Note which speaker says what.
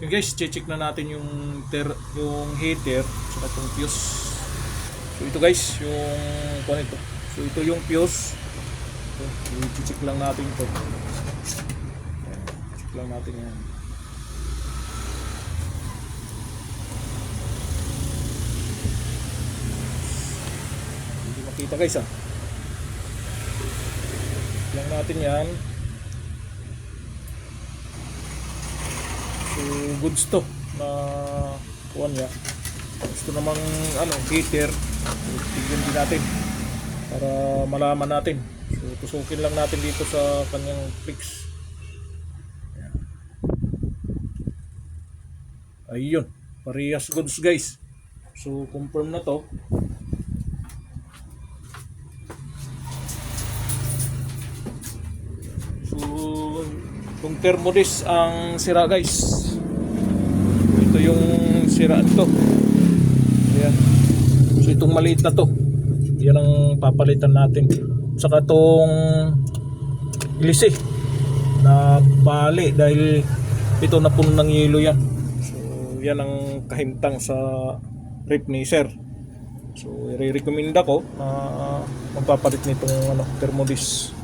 Speaker 1: So guys, check na natin yung heater saka itong fuse. So ito guys, yung kung ito. So ito yung fuse. So, i-check lang natin ito. Check lang natin yan. Hindi makita guys ah. Check lang natin yan. So goods to na kuwan niya. Gusto namang heater. Tignan din natin para malaman natin. So tusukin lang natin dito sa kanyang fix. Ayun, parehas goods guys. So confirm na to. So itong thermodis ang sira guys. Ito yung sira nito. Ayan. So itong maliit na to, yan ang papalitan natin. Saka itong ilisi na bali dahil ito na puno ng yelo yan. So yan ang kahimtang sa rep ni sir. So i-recommend ako na magpapalit nitong thermodis.